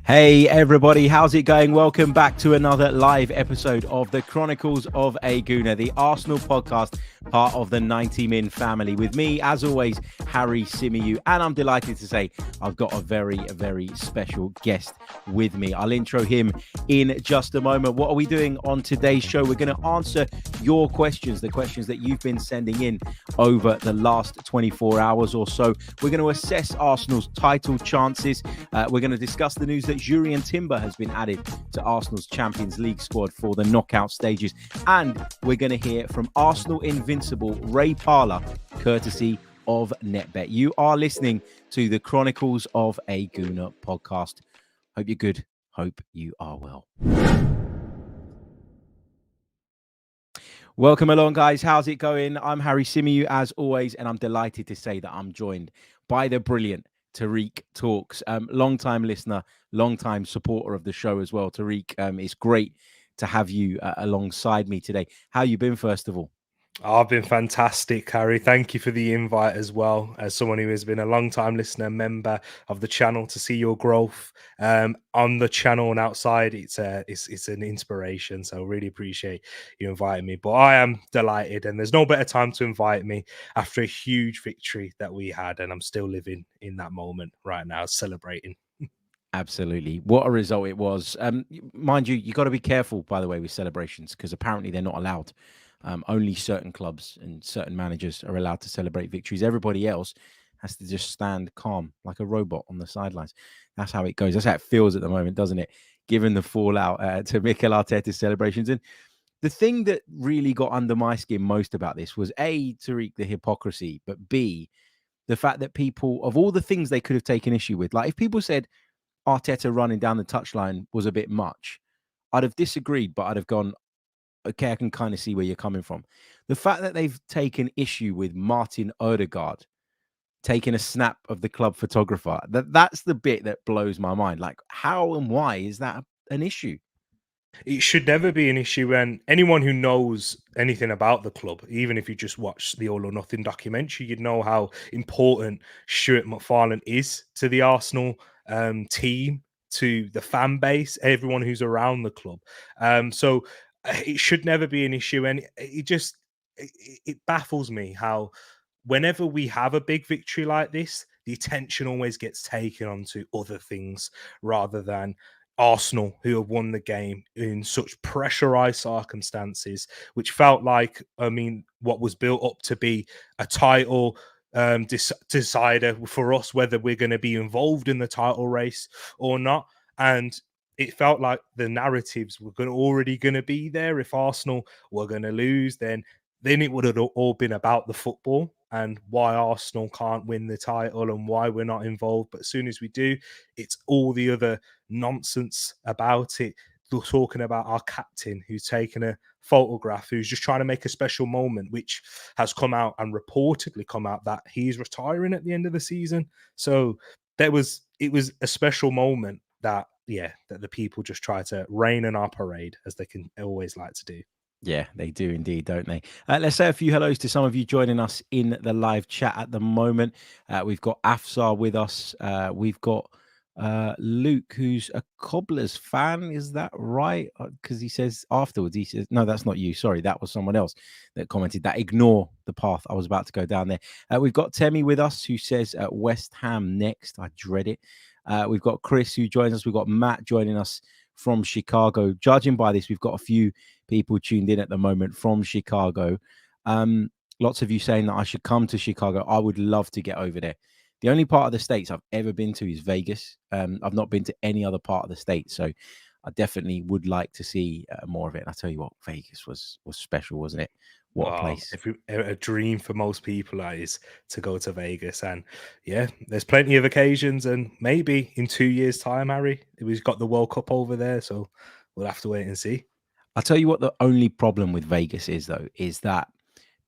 Hey everybody, how's it going? Welcome back to another live episode of the Chronicles of a Gooner, the Arsenal podcast, part of the 90 Min family. With me, as always, Harry Symeou, and I'm delighted to say I've got a very special guest with me. I'll intro him in just a moment. What are we doing on today's show? We're going to answer your questions, the questions that you've been sending in over the last 24 hours or so. We're going to assess Arsenal's title chances. We're going to discuss the news that Jurrien Timber has been added to Arsenal's Champions League squad for the knockout stages. And we're going to hear from Arsenal Invincible Ray Parlour, courtesy of NetBet. You are listening to the Chronicles of a Gooner podcast. Hope you're good. Hope you are well. Welcome along, guys. How's it going? I'm Harry Symeou, as always, and I'm delighted to say that I'm joined by the brilliant Tereak Talks. Long-time listener, long-time supporter of the show as well. Tereak, it's great to have you alongside me today. How you been, first of all? I've been fantastic, Harry. Thank you for the invite as well. As someone who has been a long-time listener, member of the channel, to see your growth on the channel and outside, it's an inspiration. So really appreciate you inviting me. But I am delighted, and there's no better time to invite me after a huge victory that we had, and I'm still living in that moment right now, celebrating. Absolutely. What a result it was. Mind you, got to be careful, by the way, with celebrations, because apparently they're not allowed. Only certain clubs and certain managers are allowed to celebrate victories. Everybody else has to just stand calm like a robot on the sidelines. That's how it goes. That's how it feels at the moment, doesn't it? Given the fallout to Mikel Arteta's celebrations. And the thing that really got under my skin most about this was A, Tariq, the hypocrisy, but B, the fact that people, of all the things they could have taken issue with, like if people said Arteta running down the touchline was a bit much, I'd have disagreed, but I'd have gone, okay, I can kind of see where you're coming from. The fact that they've taken issue with Martin Odegaard taking a snap of the club photographer, that's the bit that blows my mind. Like, how and why is that an issue? It should never be an issue, and anyone who knows anything about the club, even if you just watch the All or Nothing documentary, you'd know how important Stuart McFarlane is to the Arsenal team, to the fan base, everyone who's around the club. So it should never be an issue, and it baffles me how whenever we have a big victory like this, the attention always gets taken onto other things rather than Arsenal, who have won the game in such pressurized circumstances, which felt like, what was built up to be a title decider for us, whether we're going to be involved in the title race or not. And it felt like the narratives were already going to be there. If Arsenal were going to lose, then it would have all been about the football and why Arsenal can't win the title and why we're not involved. But as soon as we do, it's all the other nonsense about it. They're talking about our captain who's taken a photograph, who's just trying to make a special moment, which has come out and reportedly come out that he's retiring at the end of the season. So it was a special moment that the people just try to rain on our parade, as they can always like to do. Yeah, they do indeed, don't they? Let's say a few hellos to some of you joining us in the live chat at the moment. We've got Afsar with us. We've got Luke, who's a Cobblers fan. Is that right? Because he says afterwards, he says, no, that's not you. Sorry, that was someone else that commented that. Ignore the path I was about to go down there. We've got Temi with us, who says West Ham next. I dread it. We've got Chris, who joins us. We've got Matt joining us from Chicago. Judging by this, we've got a few people tuned in at the moment from Chicago. Lots of you saying that I should come to Chicago. I would love to get over there. The only part of the States I've ever been to is Vegas. I've not been to any other part of the state. So I definitely would like to see more of it. And I tell you what, Vegas was special, wasn't it? What a place. A dream for most people, that is, to go to Vegas. And yeah, there's plenty of occasions. And maybe in 2 years' time, Harry, we've got the World Cup over there. So we'll have to wait and see. I'll tell you what the only problem with Vegas is, though, is that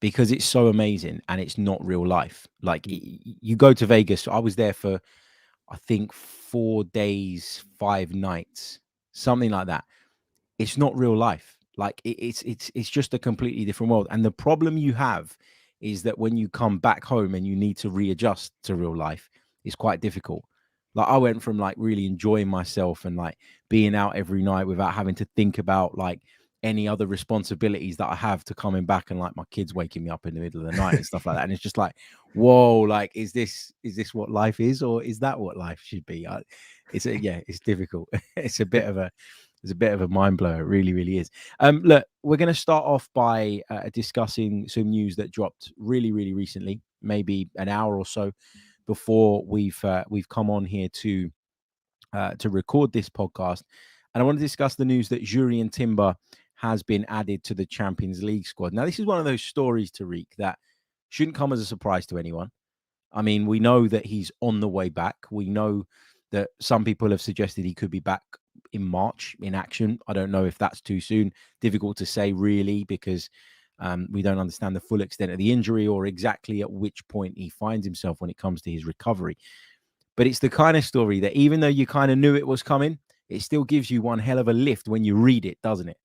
because it's so amazing and it's not real life. Like you go to Vegas. I was there for, I think, 4 days, 5 nights, something like that. It's not real life. Like it's just a completely different world. And the problem you have is that when you come back home and you need to readjust to real life, it's quite difficult. Like I went from like really enjoying myself and like being out every night without having to think about like any other responsibilities that I have to coming back and like my kids waking me up in the middle of the night and stuff like that. And it's just like, whoa, like is this what life is, or is that what life should be? It's difficult. It's a bit of a mind blower. It really, really is. Look, we're going to start off by discussing some news that dropped really, really recently, maybe an hour or so before we've come on here to record this podcast. And I want to discuss the news that Jurrien Timber has been added to the Champions League squad. Now, this is one of those stories, Tereak, that shouldn't come as a surprise to anyone. I mean, we know that he's on the way back. We know that some people have suggested he could be back in March in action. I don't know if that's too soon. Difficult to say, really, because we don't understand the full extent of the injury or exactly at which point he finds himself when it comes to his recovery. But it's the kind of story that even though you kind of knew it was coming, it still gives you one hell of a lift when you read it, doesn't it?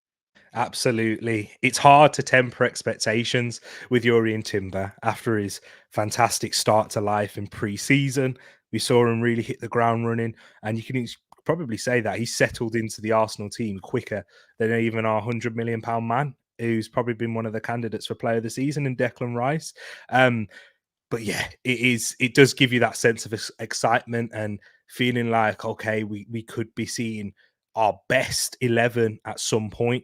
Absolutely. It's hard to temper expectations with Jurrien Timber after his fantastic start to life in pre-season. We saw him really hit the ground running, and you can probably say that he settled into the Arsenal team quicker than even our £100 million man, who's probably been one of the candidates for player of the season in Declan Rice. But yeah, it does give you that sense of excitement and feeling like, okay, we could be seeing our best 11 at some point,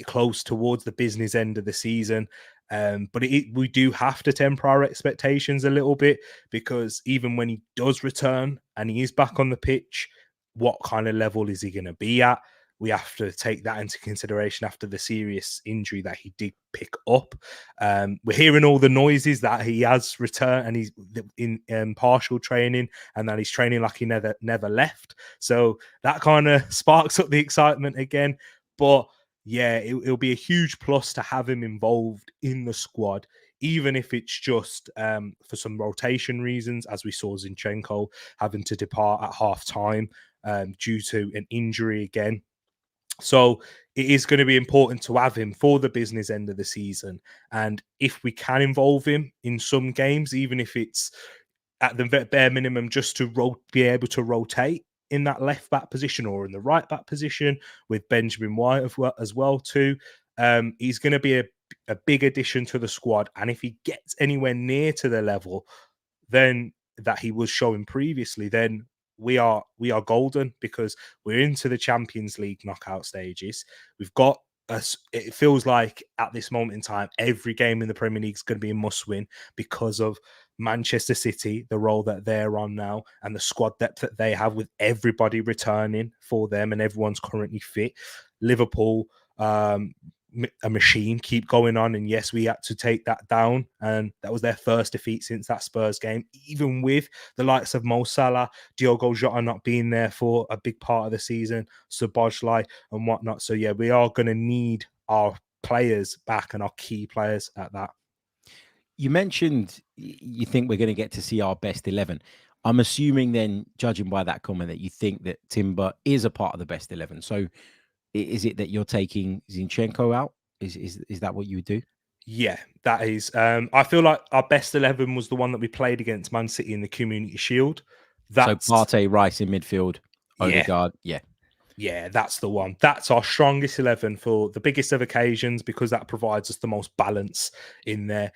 close towards the business end of the season. But we do have to temper our expectations a little bit, because even when he does return and he is back on the pitch, what kind of level is he going to be at? We have to take that into consideration after the serious injury that he did pick up. We're hearing all the noises that he has returned and he's in partial training, and that he's training like he never left. So that kind of sparks up the excitement again. But yeah, it'll be a huge plus to have him involved in the squad, even if it's just for some rotation reasons, as we saw Zinchenko having to depart at half time due to an injury again. So it is going to be important to have him for the business end of the season. And if we can involve him in some games, even if it's at the bare minimum, just to be able to rotate in that left back position or in the right back position with Benjamin White as well too. He's going to be a big addition to the squad. And if he gets anywhere near to the level then that he was showing previously, then we are golden, because we're into the Champions League knockout stages. We've got us. It feels like at this moment in time, every game in the Premier League is going to be a must-win because of Manchester City, the role that they're on now, and the squad depth that they have with everybody returning for them and everyone's currently fit. Liverpool, a machine, keep going on, and yes, we had to take that down, and that was their first defeat since that Spurs game, even with the likes of Mo Salah, Diogo Jota not being there for a big part of the season, Szoboszlai and whatnot. So yeah, we are going to need our players back and our key players at that. You mentioned you think we're going to get to see our best 11. I'm assuming then, judging by that comment, that you think that Timber is a part of the best 11. So is it that you're taking Zinchenko out? Is that what you would do? Yeah, that is. I feel like our best 11 was the one that we played against Man City in the Community Shield. So That's Partey, Rice in midfield, yeah, Odegaard, yeah. Yeah, that's the one. That's our strongest 11 for the biggest of occasions, because that provides us the most balance in there.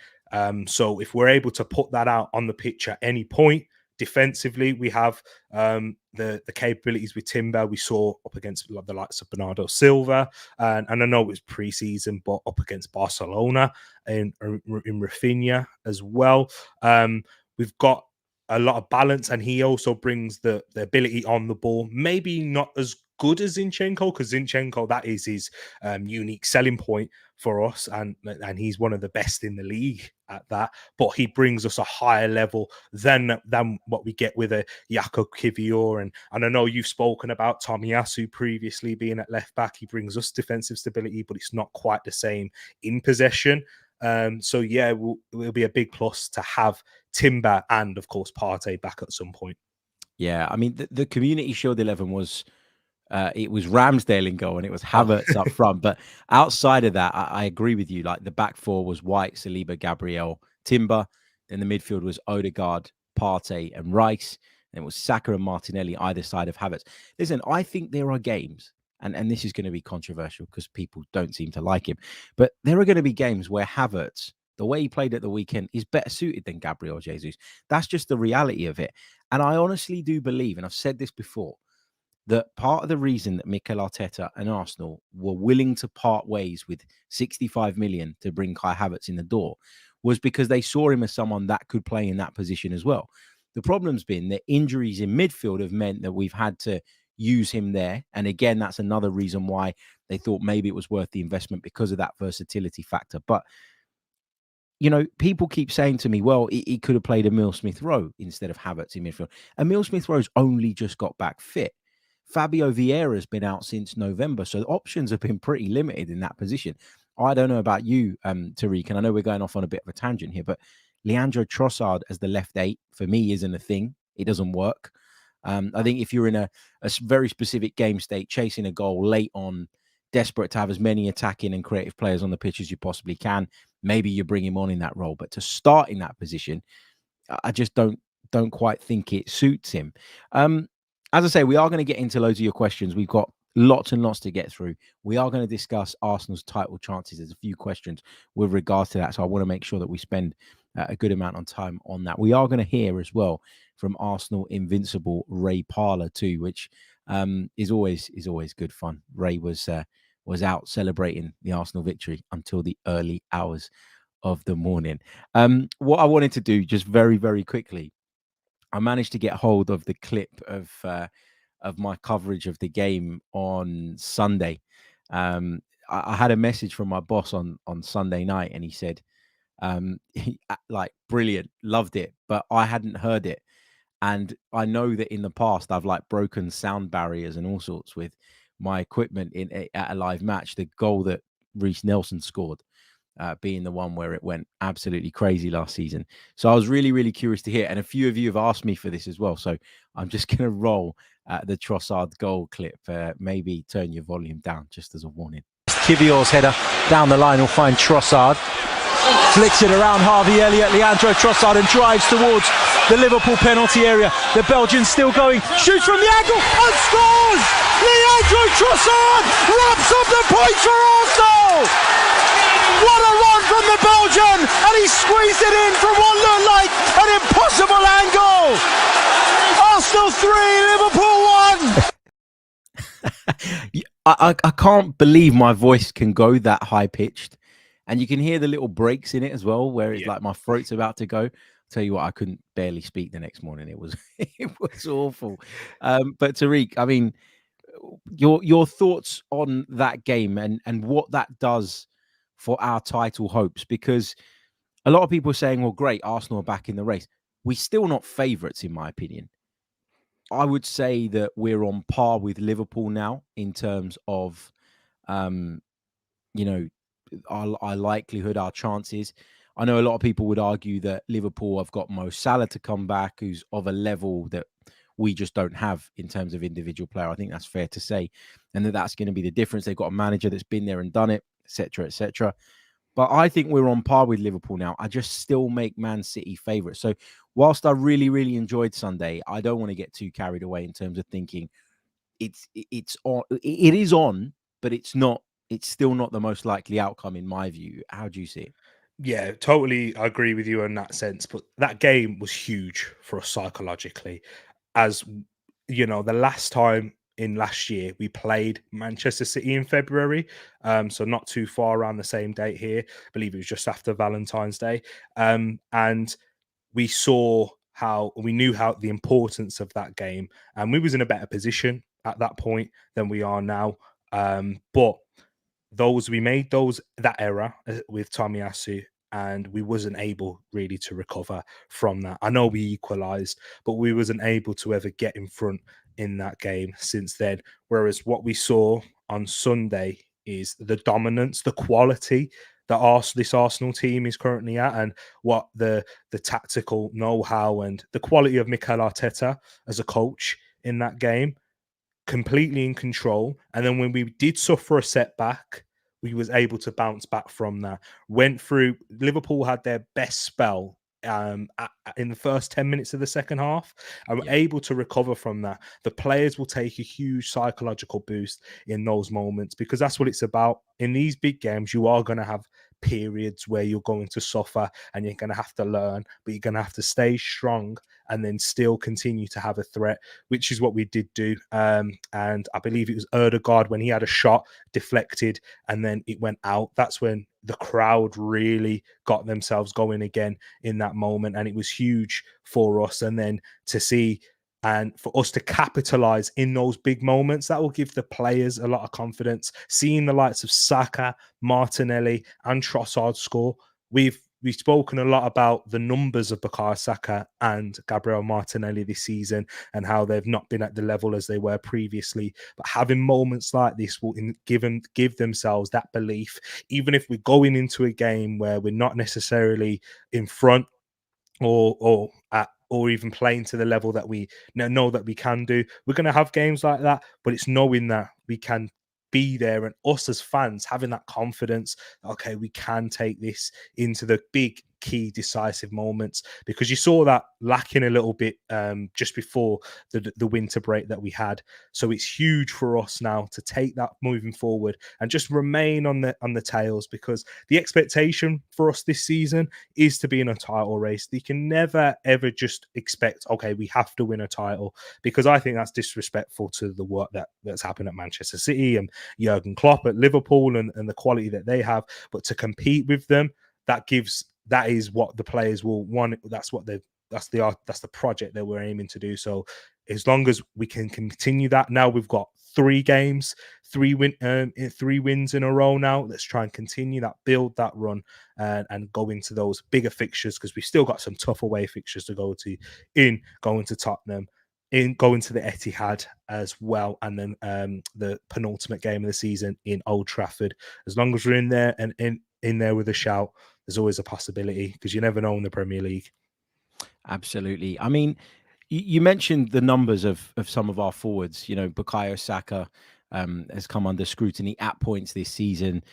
So if we're able to put that out on the pitch at any point, defensively, we have the capabilities with Timber. We saw up against the likes of Bernardo Silva, and I know it was pre-season, but up against Barcelona in Rafinha as well. We've got a lot of balance, and he also brings the ability on the ball. Maybe not as good as Zinchenko, because Zinchenko, that is his unique selling point for us, and he's one of the best in the league at that. But he brings us a higher level than what we get with a Jakub Kiwior, and I know you've spoken about Tomiyasu previously being at left back. He brings us defensive stability, but it's not quite the same in possession. So yeah, it'll be a big plus to have Timber and of course Partey back at some point. Yeah, I mean the Community Shield 11 was it was Ramsdale in goal and it was Oh. Havertz up front. But outside of that, I agree with you. Like the back four was White, Saliba, Gabriel, Timber. Then the midfield was Odegaard, Partey, and Rice. and it was Saka and Martinelli either side of Havertz. Listen, I think there are games, and this is going to be controversial because people don't seem to like him, but there are going to be games where Havertz, the way he played at the weekend, is better suited than Gabriel Jesus. That's just the reality of it. And I honestly do believe, and I've said this before, that part of the reason that Mikel Arteta and Arsenal were willing to part ways with 65 million to bring Kai Havertz in the door was because they saw him as someone that could play in that position as well. The problem's been that injuries in midfield have meant that we've had to use him there. And again, that's another reason why they thought maybe it was worth the investment because of that versatility factor. But you know, people keep saying to me, well, he could have played Emile Smith-Rowe instead of Havertz in midfield. Emile Smith-Rowe's only just got back fit. Fabio Vieira's been out since November, so the options have been pretty limited in that position. I don't know about you, Tereak, and I know we're going off on a bit of a tangent here, but Leandro Trossard as the left 8 for me isn't a thing. It doesn't work. I think if you're in a very specific game state, chasing a goal late on, desperate to have as many attacking and creative players on the pitch as you possibly can, maybe you bring him on in that role. But to start in that position, I just don't quite think it suits him. As I say, we are going to get into loads of your questions. We've got lots and lots to get through. We are going to discuss Arsenal's title chances. There's a few questions with regards to that, so I want to make sure that we spend a good amount of time on that. We are going to hear as well from Arsenal Invincible Ray Parlour too, which is always good fun. Ray was out celebrating the Arsenal victory until the early hours of the morning. What I wanted to do just very, very quickly, I managed to get hold of the clip of my coverage of the game on Sunday. I had a message from my boss on Sunday night, and he said, like, brilliant, loved it, but I hadn't heard it. And I know that in the past I've like broken sound barriers and all sorts with my equipment at a live match. The goal that Reece Nelson scored, being the one where it went absolutely crazy last season. So I was really, really curious to hear. And a few of you have asked me for this as well. So I'm just going to roll the Trossard goal clip. Maybe turn your volume down just as a warning. Kivior's header down the line will find Trossard. Flicks it around Harvey Elliott, Leandro Trossard, and drives towards the Liverpool penalty area. The Belgian's still going, shoots from the angle and scores! Leandro Trossard wraps up the points for Arsenal! What a run from the Belgian, and he squeezed it in from what looked like an impossible angle. Arsenal 3, Liverpool 1. I can't believe my voice can go that high pitched, and you can hear the little breaks in it as well, where it's like my throat's about to go. I'll tell you what, I couldn't barely speak the next morning. It was it was awful. But Tereak, I mean, your thoughts on that game and what that does for our title hopes, because a lot of people are saying, well, great, Arsenal are back in the race. We're still not favourites, in my opinion. I would say that we're on par with Liverpool now in terms of, you know, our likelihood, our chances. I know a lot of people would argue that Liverpool have got Mo Salah to come back, who's of a level that we just don't have in terms of individual player. I think that's fair to say. And that's going to be the difference. They've got a manager that's been there and done it, etc., etc. But I think we're on par with Liverpool now. I just still make Man City favourites. So whilst I really, really enjoyed Sunday, I don't want to get too carried away in terms of thinking it's on. It is on, but it's not. It's still not the most likely outcome in my view. How do you see it? Yeah, totally agree with you in that sense. But that game was huge for us psychologically. As you know, the last time in last year we played Manchester City in February, so not too far around the same date here. I believe it was just after Valentine's Day, and we saw how we knew how the importance of that game, and we was in a better position at that point than we are now. But we made that error with Tomiyasu, and we wasn't able really to recover from that. I know we equalised, but we wasn't able to ever get in front in that game since then. Whereas what we saw on Sunday is the dominance, the quality that this Arsenal team is currently at, and what the tactical know-how and the quality of Mikel Arteta as a coach in that game. Completely in control. And then when we did suffer a setback, we was able to bounce back from that. Liverpool had their best spell in the first 10 minutes of the second half, and we're Yeah. able to recover from that. The players will take a huge psychological boost in those moments, because that's what it's about. In these big games, you are going to have periods where you're going to suffer and you're going to have to learn, but you're going to have to stay strong and then still continue to have a threat, which is what we did do. And I believe it was Erdegaard, when he had a shot deflected and then it went out, that's when the crowd really got themselves going again in that moment. And it was huge for us. And then to see and for us to capitalize in those big moments, that will give the players a lot of confidence. Seeing the likes of Saka, Martinelli, and Trossard score, we've spoken a lot about the numbers of Bukayo Saka and Gabriel Martinelli this season and how they've not been at the level as they were previously. But having moments like this will give themselves that belief, even if we're going into a game where we're not necessarily in front or even playing to the level that we know that we can do. We're going to have games like that, but it's knowing that we can be there, and us as fans having that confidence, okay, we can take this into the big key decisive moments, because you saw that lacking a little bit just before the winter break that we had. So it's huge for us now to take that moving forward and just remain on the tails, because the expectation for us this season is to be in a title race. You can never ever just expect, okay, we have to win a title, because I think that's disrespectful to the work that's happened at Manchester City and Jurgen Klopp at Liverpool and the quality that they have. But to compete with them, that is what the players will want. That's the project that we're aiming to do. So as long as we can continue that, now we've got 3 games, 3 wins in a row now. Let's try and continue that, build that run, and go into those bigger fixtures, because we've still got some tough away fixtures to go to, in going to Tottenham, in going to the Etihad as well, and then the penultimate game of the season in Old Trafford. As long as we're in there and in there with a shout, there's always a possibility, because you never know in the Premier League. Absolutely. I mean, you mentioned the numbers of some of our forwards. You know, Bukayo Saka has come under scrutiny at points this season.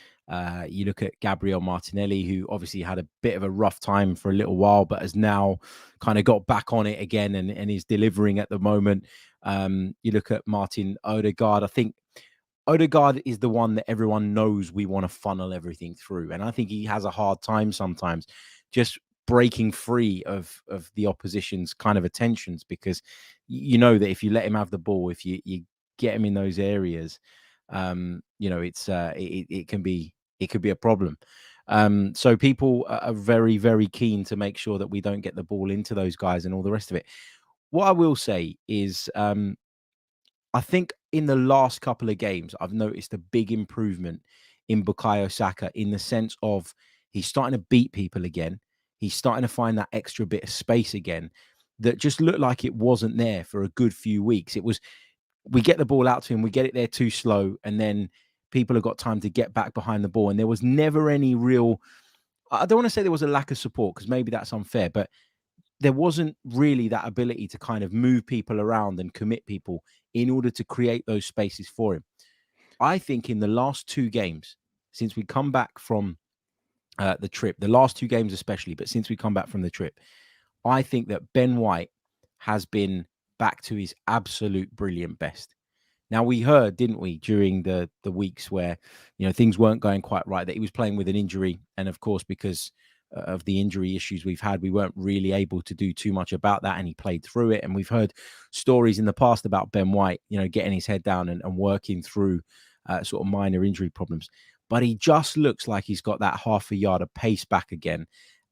You look at Gabriel Martinelli, who obviously had a bit of a rough time for a little while, but has now kind of got back on it again and is delivering at the moment. You look at Martin Odegaard. I think Odegaard is the one that everyone knows we want to funnel everything through. And I think he has a hard time sometimes just breaking free of the opposition's kind of attentions, because you know that if you let him have the ball, if you get him in those areas, you know, it can be a problem. So people are very, very keen to make sure that we don't get the ball into those guys and all the rest of it. What I will say is, I think in the last couple of games, I've noticed a big improvement in Bukayo Saka, in the sense of he's starting to beat people again. He's starting to find that extra bit of space again that just looked like it wasn't there for a good few weeks. It was, we get the ball out to him, we get it there too slow, and then people have got time to get back behind the ball. And there was never any real, I don't want to say there was a lack of support, because maybe that's unfair, but there wasn't really that ability to kind of move people around and commit people in order to create those spaces for him. I think in the last 2 games, since we come back from the trip, the last 2 games especially, but since we come back from the trip, I think that Ben White has been back to his absolute brilliant best. Now, we heard, didn't we, during the weeks where, you know, things weren't going quite right, that he was playing with an injury. And of course, because of the injury issues we've had, we weren't really able to do too much about that. And he played through it. And we've heard stories in the past about Ben White, you know, getting his head down and working through sort of minor injury problems. But he just looks like he's got that half a yard of pace back again.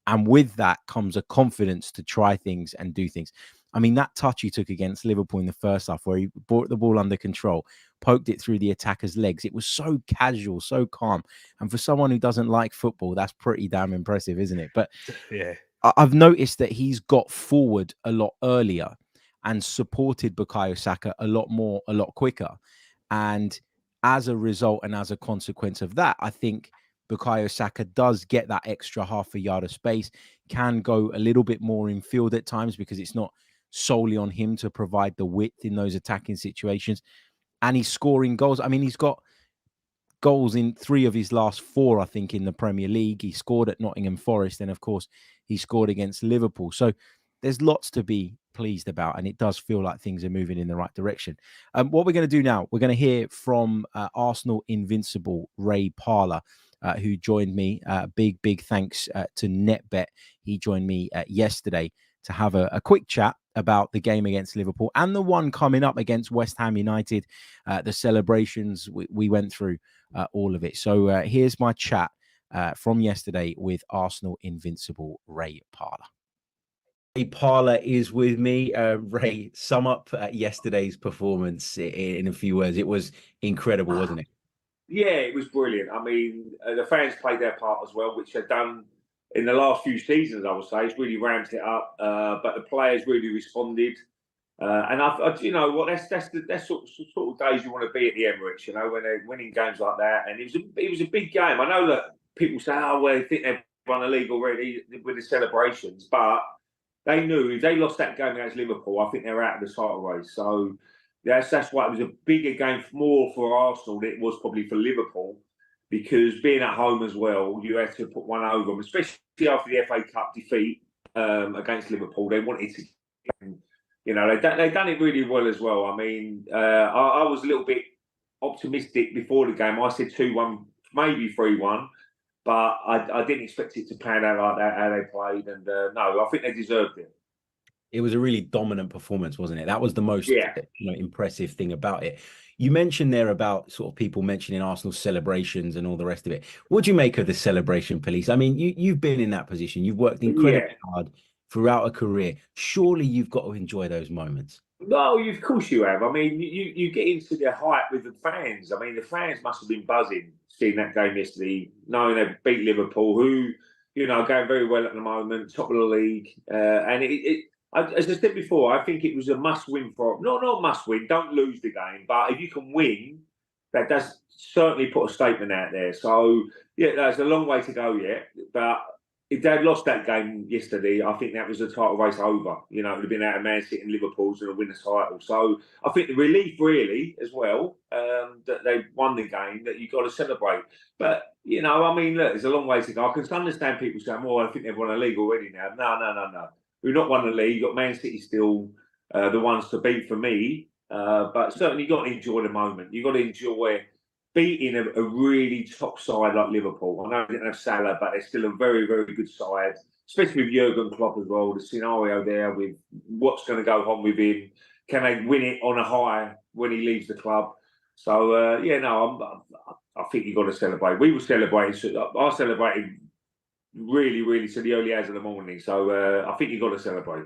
And with that comes a confidence to try things and do things. I mean, that touch he took against Liverpool in the first half, where he brought the ball under control, poked it through the attacker's legs. It was so casual, so calm. And for someone who doesn't like football, that's pretty damn impressive, isn't it? But yeah, I've noticed that he's got forward a lot earlier and supported Bukayo Saka a lot more, a lot quicker. And as a result and as a consequence of that, I think Bukayo Saka does get that extra half a yard of space, can go a little bit more in field at times, because it's not solely on him to provide the width in those attacking situations. And he's scoring goals. I mean, he's got goals in 3 of his last 4, I think, in the Premier League. He scored at Nottingham Forest, and of course, he scored against Liverpool. So there's lots to be pleased about, and it does feel like things are moving in the right direction. What we're going to do now, we're going to hear from Arsenal Invincible Ray Parlour, who joined me. Big thanks to NetBet. He joined me yesterday to have a quick chat about the game against Liverpool and the one coming up against West Ham United, the celebrations. We went through all of it. So here's my chat from yesterday with Arsenal Invincible Ray Parlour. Ray Parlour is with me. Ray, sum up yesterday's performance in a few words. It was incredible, wasn't it? Yeah, it was brilliant. I mean, the fans played their part as well, which they've done in the last few seasons, I would say. It's really ramped it up, but the players really responded. And you know what, that's sort of days you want to be at the Emirates, you know, when they're winning games like that. And it was a big game. I know that people say, oh, well, they think they've won the league already with the celebrations, but they knew if they lost that game against Liverpool, I think they're out of the title race. So that's why it was a bigger game, more for Arsenal than it was probably for Liverpool, because being at home as well, you had to put one over them, especially after the FA Cup defeat against Liverpool. They wanted to, you know, they done it really well as well. I mean, I was a little bit optimistic before the game. I said 2-1, maybe 3-1. But I didn't expect it to pan out like that, how they played. And no, I think they deserved it. It was a really dominant performance, wasn't it? That was the most impressive thing about it. You mentioned there about sort of people mentioning Arsenal celebrations and all the rest of it. What do you make of the celebration police? I mean, you've been in that position. You've worked incredibly hard throughout a career. Surely you've got to enjoy those moments. No, of course you have. I mean, you get into the hype with the fans. I mean, the fans must have been buzzing seeing that game yesterday, knowing they beat Liverpool, who, you know, are going very well at the moment, top of the league. And as I said before, I think it was a must-win for not must-win. Don't lose the game, but if you can win, that does certainly put a statement out there. So yeah, there's a long way to go yet, but if they'd lost that game yesterday, I think that was the title race over. You know, it would have been out of Man City and Liverpool's and win the title. So I think the relief really as well, that they won the game, that you've got to celebrate. But, you know, I mean, look, there's a long way to go. I can understand people saying, well, I think they've won the league already now. No. We've not won the league. You've got Man City still the ones to beat for me. But certainly you've got to enjoy the moment. You've got to enjoy beating a really top side like Liverpool. I know they didn't have Salah, but they're still a very, very good side, especially with Jurgen Klopp as well. The scenario there with what's going to go on with him. Can they win it on a high when he leaves the club? So, I think you've got to celebrate. We were celebrating. I celebrated really, really to the early hours of the morning. So I think you've got to celebrate.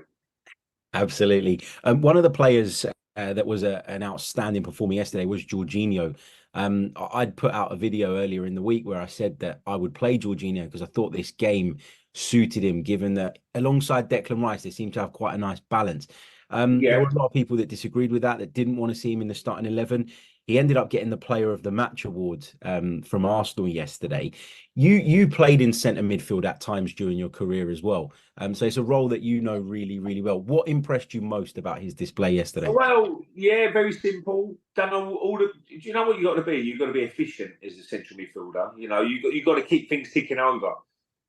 Absolutely. One of the players that was an outstanding performer yesterday was Jorginho. I'd put out a video earlier in the week where I said that I would play Jorginho because I thought this game suited him, given that alongside Declan Rice, they seem to have quite a nice balance. There were a lot of people that disagreed with that didn't want to see him in the starting 11. He ended up getting the Player of the Match award from Arsenal yesterday. You played in centre midfield at times during your career as well. So it's a role that you know really, really well. What impressed you most about his display yesterday? Well, yeah, very simple. Done all the. Do you know what you got to be? You've got to be efficient as a central midfielder. You know, you got to keep things ticking over.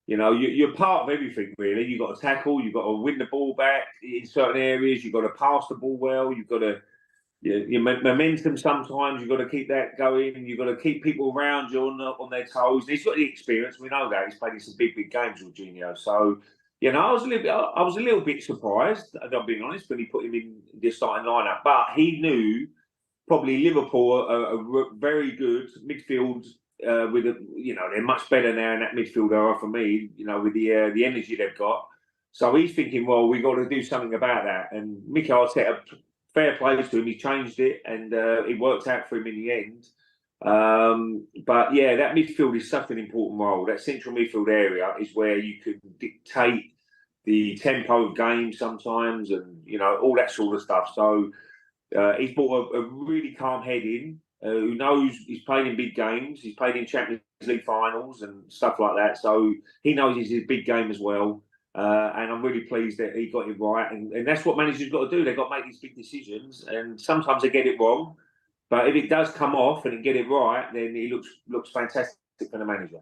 You know, you're part of everything really. You've got to tackle. You've got to win the ball back in certain areas. You've got to pass the ball well. You've got to. Your momentum sometimes you've got to keep that going, and you've got to keep people around you on their toes. And he's got the experience. We know that he's played in some big games with Jorginho. So, you know, I was a little bit surprised. I'm being honest when he put him in the starting lineup, but he knew probably Liverpool are very good midfield. They're much better now in that midfield era for me. You know, with the energy they've got. So he's thinking, well, we've got to do something about that. And Mikel Arteta, fair play to him, he changed it and it worked out for him in the end. But yeah, that midfield is such an important role. That central midfield area is where you can dictate the tempo of games sometimes, and you know, all that sort of stuff. So he's brought a really calm head in, who knows he's played in big games. He's played in Champions League finals and stuff like that. So he knows it's a big game as well. And I'm really pleased that he got it right. And that's what managers got to do. They've got to make these big decisions. And sometimes they get it wrong. But if it does come off and get it right, then it looks fantastic for the manager.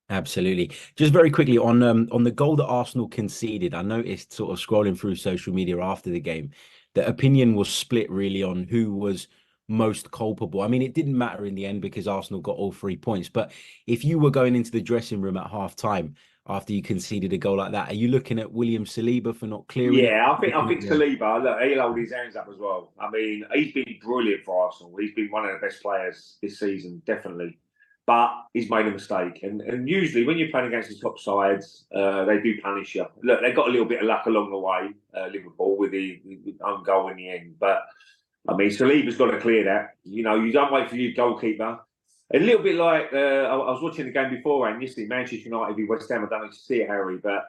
Absolutely. Just very quickly on the goal that Arsenal conceded, I noticed sort of scrolling through social media after the game, the opinion was split really on who was most culpable. I mean, it didn't matter in the end because Arsenal got all 3 points. But if you were going into the dressing room at half time after you conceded a goal like that, are you looking at William Saliba for not clearing it? Yeah, I think Saliba, look, he'll hold his hands up as well. I mean, he's been brilliant for Arsenal. He's been one of the best players this season, definitely. But he's made a mistake. And usually when you're playing against the top sides, they do punish you. Look, they got a little bit of luck along the way, Liverpool, with the own goal in the end. But, I mean, Saliba's got to clear that. You know, you don't wait for your goalkeeper. A little bit like, I was watching the game beforehand yesterday, Manchester United v West Ham. I don't know if you see it, Harry, but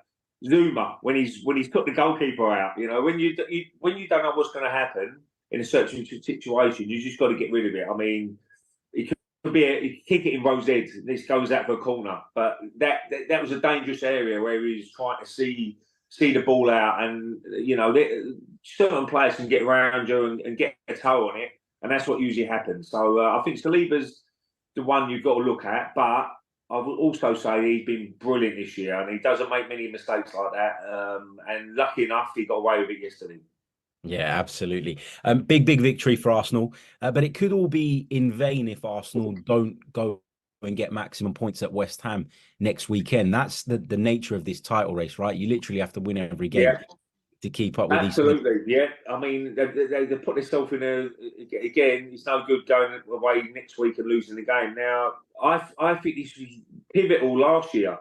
Zuma, when he's put the goalkeeper out, you know, when you don't know what's going to happen in a certain situation, you just got to get rid of it. I mean, it could be he kick it in Rose Ed. This goes out for a corner, but that was a dangerous area where he was trying to see the ball out, and you know, certain players can get around you and get a toe on it, and that's what usually happens. So I think Saliba's the one you've got to look at, but I would also say he's been brilliant this year, and he doesn't make many mistakes like that. And lucky enough, he got away with it yesterday. Yeah, absolutely. Big victory for Arsenal, but it could all be in vain if Arsenal don't go and get maximum points at West Ham next weekend. That's the nature of this title race, right? You literally have to win every game to keep up with Absolutely, yeah. I mean, they put themselves in again, it's no good going away next week and losing the game. Now, I think this was pivotal last year,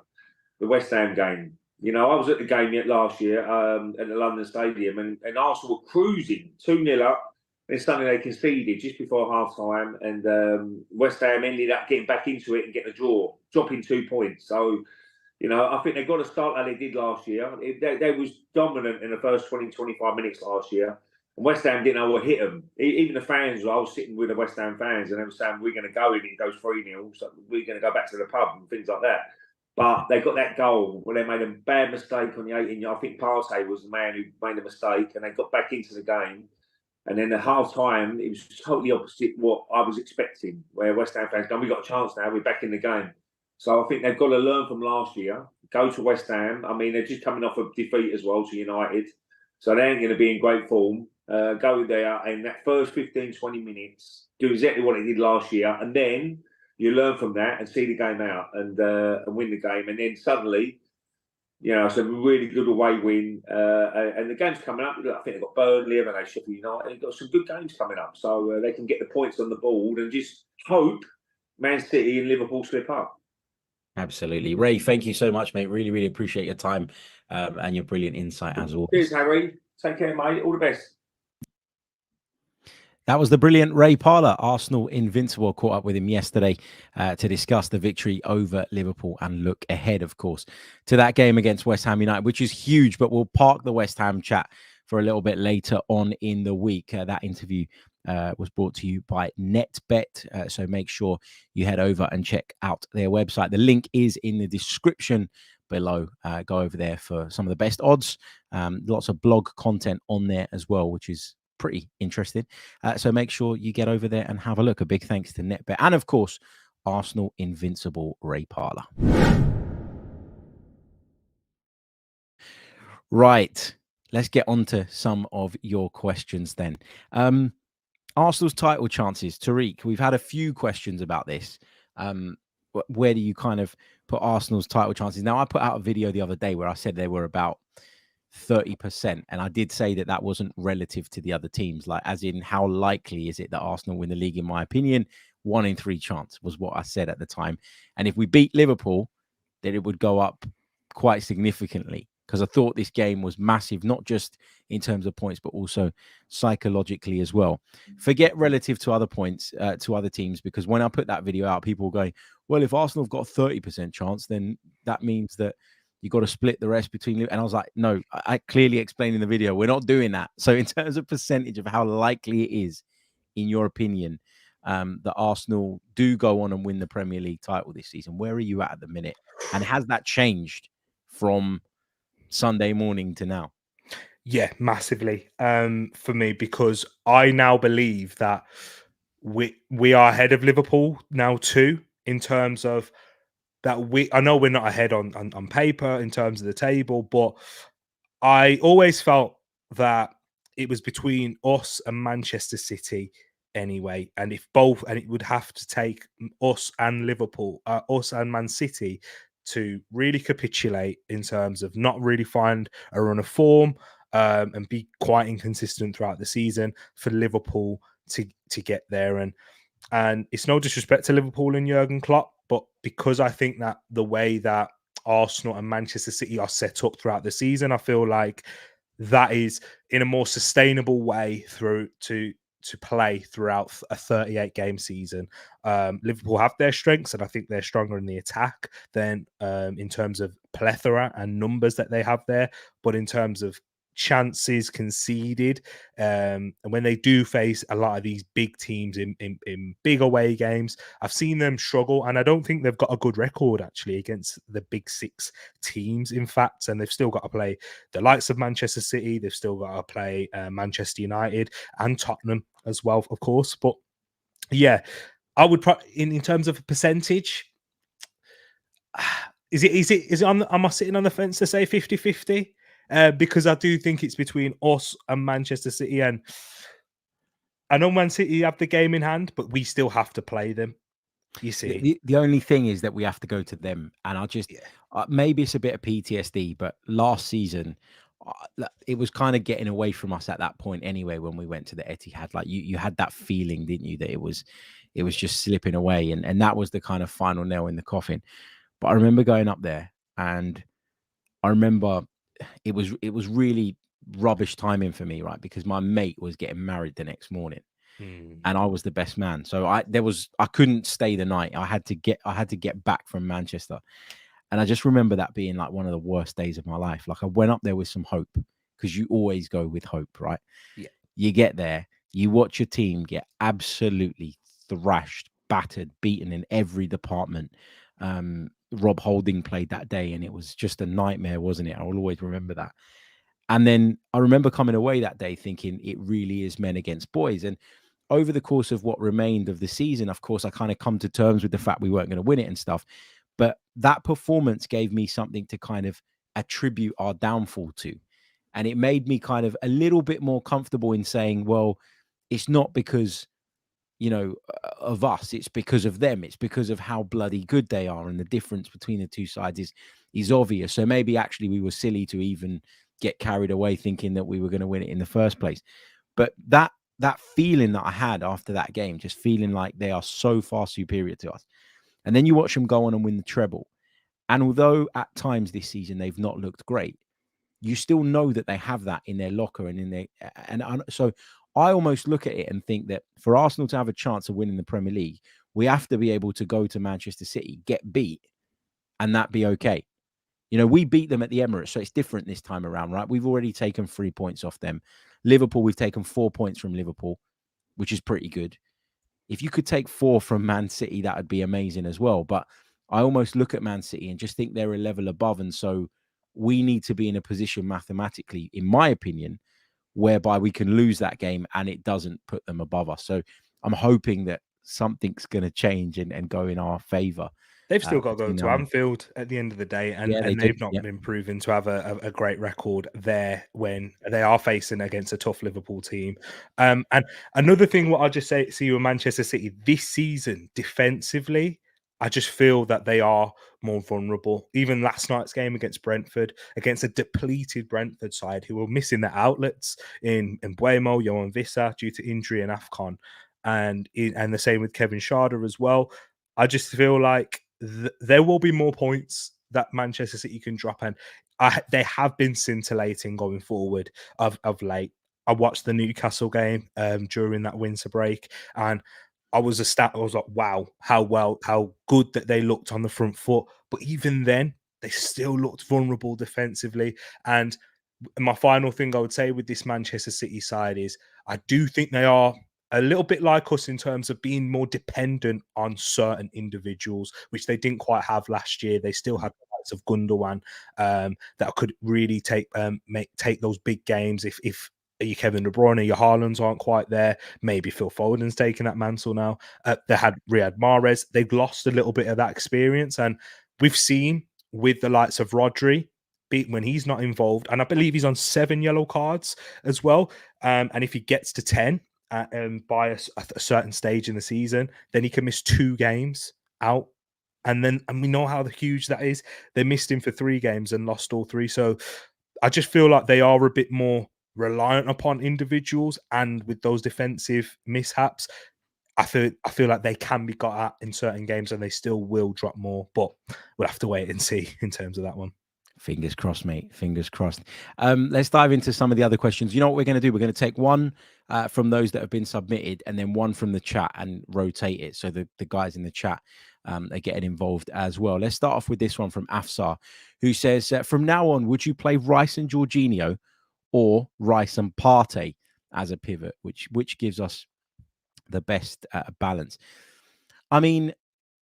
the West Ham game. You know, I was at the game last year at the London Stadium, and Arsenal were cruising 2-0 up. And suddenly they conceded just before half time, and West Ham ended up getting back into it and getting a draw, dropping 2 points. So, you know, I think they've got to start like they did last year. They was dominant in the first 20, 25 minutes last year. And West Ham didn't know what hit them. Even the fans, I was sitting with the West Ham fans, and they were saying, we're going to go in, it goes 3-0, so we're going to go back to the pub and things like that. But they got that goal where they made a bad mistake on the 18. I think Partey was the man who made the mistake, and they got back into the game. And then at half time, it was totally opposite what I was expecting, where West Ham fans go, we've got a chance now, we're back in the game. So I think they've got to learn from last year, go to West Ham. I mean, they're just coming off a defeat as well to United. So they ain't going to be in great form. Go there and that first 15, 20 minutes, do exactly what they did last year. And then you learn from that and see the game out and win the game. And then suddenly, you know, it's a really good away win. And the game's coming up. I think they've got Burnley, and they Sheffield United. They've got some good games coming up. So they can get the points on the board and just hope Man City and Liverpool slip up. Absolutely. Ray, thank you so much, mate. Really appreciate your time and your brilliant insight as always. Cheers, Harry. Take care, mate. All the best. That was the brilliant Ray Parlour. Arsenal Invincible. Caught up with him yesterday to discuss the victory over Liverpool and look ahead, of course, to that game against West Ham United, which is huge. But we'll park the West Ham chat for a little bit later on in the week. That interview was brought to you by NetBet. So make sure you head over and check out their website. The link is in the description below. Go over there for some of the best odds. Lots of blog content on there as well, which is pretty interesting. So make sure you get over there and have a look. A big thanks to NetBet and, of course, Arsenal Invincible Ray Parlour. Right. Let's get on to some of your questions then. Arsenal's title chances. Tereak, we've had a few questions about this. Where do you kind of put Arsenal's title chances? Now, I put out a video the other day where I said they were about 30%. And I did say that that wasn't relative to the other teams, like as in how likely is it that Arsenal win the league? In my opinion, 1 in 3 chance was what I said at the time. And if we beat Liverpool, then it would go up quite significantly, because I thought this game was massive, not just in terms of points, but also psychologically as well. Forget relative to other points, to other teams, because when I put that video out, people were going, well, if Arsenal have got a 30% chance, then that means that you got to split the rest between. And I was like, no, I clearly explained in the video, we're not doing that. So in terms of percentage of how likely it is, in your opinion, that Arsenal do go on and win the Premier League title this season, where are you at the minute? And has that changed from Sunday morning to now? Yeah, massively for me, because I now believe that we are ahead of Liverpool now too, in terms of that. I know we're not ahead on paper in terms of the table, but I always felt that it was between us and Manchester City anyway. And it would have to take us and Liverpool, us and Man City to really capitulate in terms of not really find a run of form and be quite inconsistent throughout the season for Liverpool to get there. And it's no disrespect to Liverpool and Jurgen Klopp, but because I think that the way that Arsenal and Manchester City are set up throughout the season, I feel like that is in a more sustainable way through to play throughout a 38 game season. Liverpool have their strengths, and I think they're stronger in the attack than in terms of plethora and numbers that they have there. But in terms of chances conceded, and when they do face a lot of these big teams in big away games, I've seen them struggle, and I don't think they've got a good record actually against the big six teams, in fact. And they've still got to play the likes of Manchester City, they've still got to play Manchester United and Tottenham as well, of course. But yeah, I would in terms of a percentage, is it on, am I sitting on the fence to say 50-50? Because I do think it's between us and Manchester City, and I know Man City have the game in hand, but we still have to play them. You see, the only thing is that we have to go to them, and I just maybe it's a bit of PTSD, but last season it was kind of getting away from us at that point anyway. When we went to the Etihad, like you had that feeling, didn't you, that it was just slipping away, and that was the kind of final nail in the coffin. But I remember going up there, and I remember it was really rubbish timing for me, right? Because my mate was getting married the next morning, and I was the best man. So I couldn't stay the night. I had to get back from Manchester. And I just remember that being like one of the worst days of my life. Like I went up there with some hope, because you always go with hope, right? Yeah. You get there, you watch your team get absolutely thrashed, battered, beaten in every department. Rob Holding played that day, and it was just a nightmare, wasn't it? I will always remember that. And then I remember coming away that day thinking it really is men against boys. And over the course of what remained of the season, of course, I kind of come to terms with the fact we weren't going to win it and stuff. But that performance gave me something to kind of attribute our downfall to. And it made me kind of a little bit more comfortable in saying, well, it's not because, of us, it's because of them. It's because of how bloody good they are. And the difference between the two sides is obvious. So maybe actually we were silly to even get carried away thinking that we were going to win it in the first place. But that feeling that I had after that game, just feeling like they are so far superior to us. And then you watch them go on and win the treble. And although at times this season they've not looked great, you still know that they have that in their locker and in their. And so I almost look at it and think that for Arsenal to have a chance of winning the Premier League, we have to be able to go to Manchester City, get beat, and that be okay. We beat them at the Emirates, so it's different this time around, right? We've already taken 3 points off them. Liverpool, we've taken 4 points from Liverpool, which is pretty good. If you could take 4 from Man City, that would be amazing as well. But I almost look at Man City and just think they're a level above. And so we need to be in a position mathematically, in my opinion, whereby we can lose that game and it doesn't put them above us. So I'm hoping that something's going to change and go in our favour. They've still got to go to Anfield at the end of the day, and they've not been proven to have a great record there when they are facing against a tough Liverpool team. And another thing, what I'll just see with Manchester City this season, defensively, I just feel that they are more vulnerable. Even last night's game against Brentford, against a depleted Brentford side who were missing their outlets in Mbeumo, Yohan Wissa due to injury and AFCON, and the same with Kevin Schade as well. I just feel like there will be more points that Manchester City can drop, and they have been scintillating going forward of late. I watched the Newcastle game during that winter break, and I was like, wow, how good that they looked on the front foot. But even then, they still looked vulnerable defensively. And my final thing I would say with this Manchester City side is I do think they are a little bit like us in terms of being more dependent on certain individuals, which they didn't quite have last year. They still had the likes of Gundogan that could really take those big games if your Kevin De Bruyne, your Haalands aren't quite there. Maybe Phil Foden's taking that mantle now. They had Riyad Mahrez. They've lost a little bit of that experience. And we've seen with the likes of Rodri, when he's not involved, and I believe he's on 7 yellow cards as well. And if he gets to 10 by a certain stage in the season, then he can miss 2 games out. And we know how huge that is. They missed him for 3 games and lost all 3. So I just feel like they are a bit more reliant upon individuals, and with those defensive mishaps, I feel like they can be got at in certain games, and they still will drop more. But we'll have to wait and see in terms of that one. Fingers crossed, mate. Fingers crossed. Let's dive into some of the other questions. You know what we're going to do? We're going to take one from those that have been submitted, and then one from the chat, and rotate it so the guys in the chat are getting involved as well. Let's start off with this one from Afsar, who says, from now on, would you play Rice and Jorginho or Rice and Partey as a pivot? Which gives us the best balance? I mean,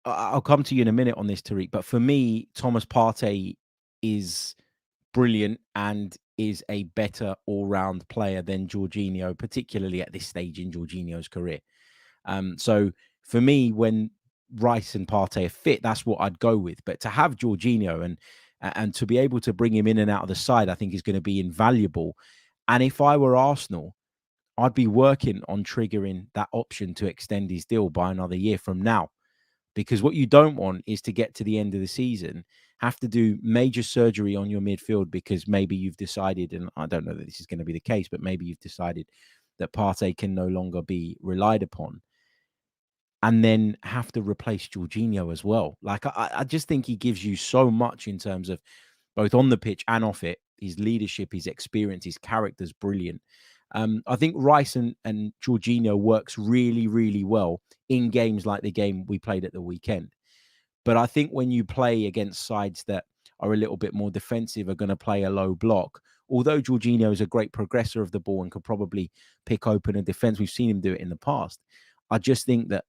I'll come to you in a minute on this, Tereak, but for me, Thomas Partey is brilliant and is a better all-round player than Jorginho, particularly at this stage in Jorginho's career. So for me, when Rice and Partey are fit, that's what I'd go with. But to have Jorginho and to be able to bring him in and out of the side, I think is going to be invaluable. And if I were Arsenal, I'd be working on triggering that option to extend his deal by another year from now. Because what you don't want is to get to the end of the season, have to do major surgery on your midfield because maybe you've decided, and I don't know that this is going to be the case, but maybe you've decided that Partey can no longer be relied upon, and then have to replace Jorginho as well. Like, I just think he gives you so much in terms of both on the pitch and off it. His leadership, his experience, his character's brilliant. I think Rice and Jorginho works really, really well in games like the game we played at the weekend. But I think when you play against sides that are a little bit more defensive, are going to play a low block, although Jorginho is a great progressor of the ball and could probably pick open a defense, we've seen him do it in the past. I just think that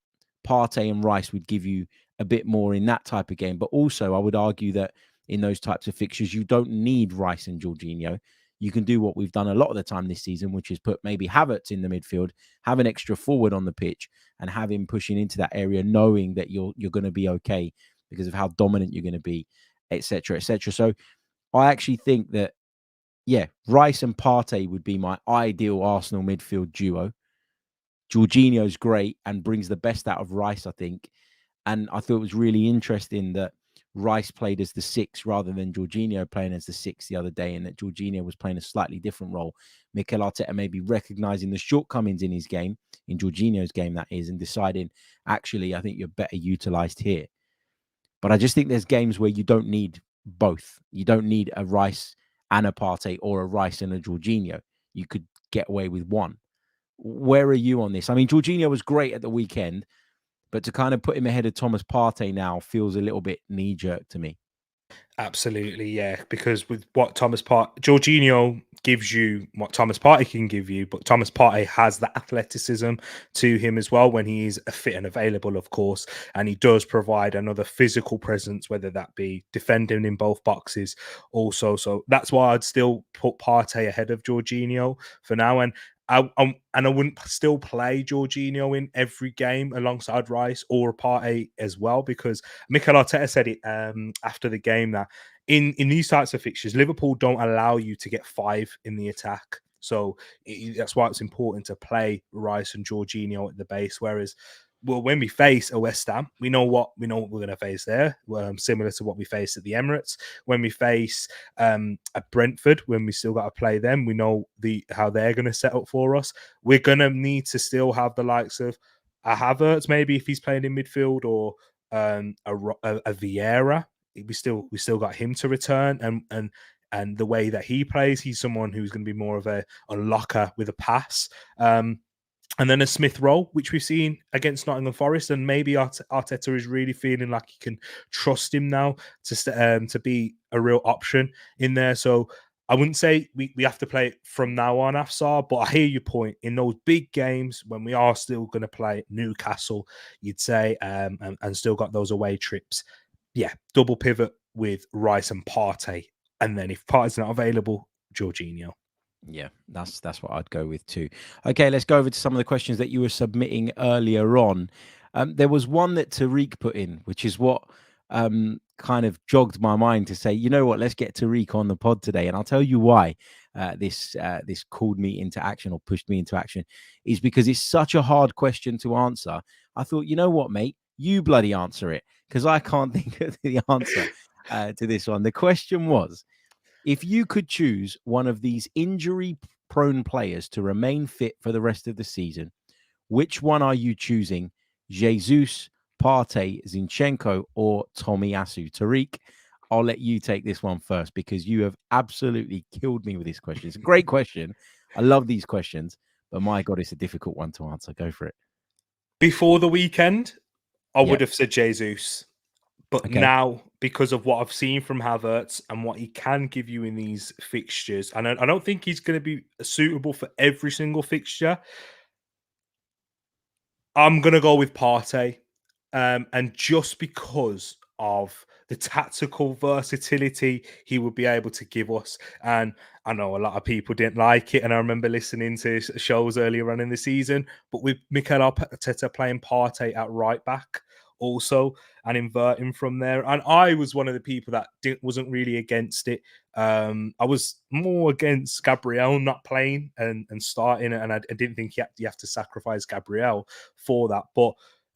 Partey and Rice would give you a bit more in that type of game. But also, I would argue that in those types of fixtures, you don't need Rice and Jorginho. You can do what we've done a lot of the time this season, which is put maybe Havertz in the midfield, have an extra forward on the pitch, and have him pushing into that area, knowing that you're going to be okay because of how dominant you're going to be, etc., etc. So I actually think that, yeah, Rice and Partey would be my ideal Arsenal midfield duo. Jorginho's great and brings the best out of Rice, I think. And I thought it was really interesting that Rice played as the 6 rather than Jorginho playing as the 6 the other day, and that Jorginho was playing a slightly different role. Mikel Arteta maybe recognizing the shortcomings in his game, in Jorginho's game that is, and deciding, actually, I think you're better utilized here. But I just think there's games where you don't need both. You don't need a Rice and a Partey or a Rice and a Jorginho. You could get away with one. Where are you on this? I mean, Jorginho was great at the weekend, but to kind of put him ahead of Thomas Partey now feels a little bit knee-jerk to me. Absolutely, yeah. Because with what Jorginho gives you, what Thomas Partey can give you, but Thomas Partey has that athleticism to him as well when he is fit and available, of course. And he does provide another physical presence, whether that be defending in both boxes also. So that's why I'd still put Partey ahead of Jorginho for now. And I wouldn't still play Jorginho in every game alongside Rice or Partey as well, because Mikel Arteta said it after the game that in these types of fixtures, Liverpool don't allow you to get 5 in the attack. So that's why it's important to play Rice and Jorginho at the base. Whereas, well, when we face a West Ham, we know what we're going to face there, similar to what we faced at the Emirates. When we face a Brentford, when we still got to play them, we know how they're going to set up for us. We're going to need to still have the likes of a Havertz, maybe if he's playing in midfield, or a Vieira. We still got him to return, and the way that he plays, he's someone who's going to be more of a locker with a pass. And then a Smith Rowe, which we've seen against Nottingham Forest, and maybe Arteta is really feeling like he can trust him now to be a real option in there. So I wouldn't say we have to play it from now on, Afsar, but I hear your point. In those big games, when we are still going to play Newcastle, you'd say, and still got those away trips, yeah, double pivot with Rice and Partey. And then if Partey's not available, Jorginho. Yeah, that's what I'd go with too. Okay, let's go over to some of the questions that you were submitting earlier on. There was one that Tariq put in, which is what kind of jogged my mind to say, you know what, let's get Tariq on the pod today, and I'll tell you why. This called me into action or pushed me into action is because it's such a hard question to answer. I thought, you know what, mate, you bloody answer it because I can't think of the answer to this one. The question was, if you could choose one of these injury-prone players to remain fit for the rest of the season, which one are you choosing? Jesus, Partey, Zinchenko, or Tomiyasu? Tariq, I'll let you take this one first because you have absolutely killed me with this question. It's a great question. I love these questions, but my God, it's a difficult one to answer. Go for it. Before the weekend, I Yep. would have said Jesus. But Okay. now, because of what I've seen from Havertz and what he can give you in these fixtures, and I don't think he's going to be suitable for every single fixture, I'm going to go with Partey. And just because of the tactical versatility he would be able to give us. And I know a lot of people didn't like it. And I remember listening to shows earlier on in the season, but with Mikel Arteta playing Partey at right back also and inverting from there. And I was one of the people that wasn't really against it. I was more against Gabriel not playing and starting, and I didn't think you have to sacrifice Gabriel for that. But